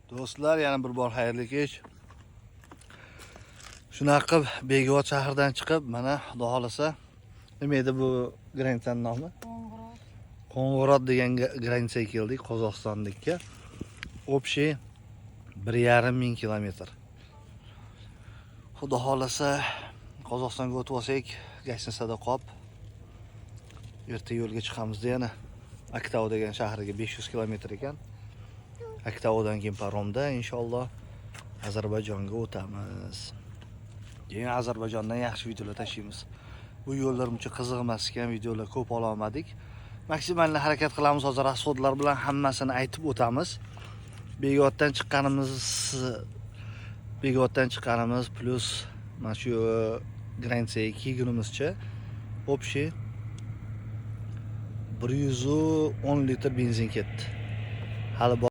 Do'stlar, yana bir bor xayrli kech. Shunaqa qilib Begobod shahridan chiqib, mana Xudo xolasa, nima edi bu granitsaning nomi? Qo'ng'irot degan granitsaga keldik, Qozog'istondikka. Общий 1,5 kilometr. Xudo xolasa, Qozog'istonga o'tib olsak, Gashnisada qolib, erta yo'lga chiqamiz yana. Aktau degan shahriga 500 kilometr ekan. Aktaudan keyin paromda inshaalloh Ozarbayjonga o'tamiz. Keyin Ozarbayjondan yaxshi videolar tashlaymiz. Bu yo'llar uncha qiziq emas ekan, videolar ko'p ola olmadik. Maksimalni harakat qilamiz, hozir rasxodlar bilan hammasini aytib o'tamiz. Begoboddan chiqqanimiz plus mana shu granitsaga kelgunimizcha общий 110 litr benzin ketdi. Hali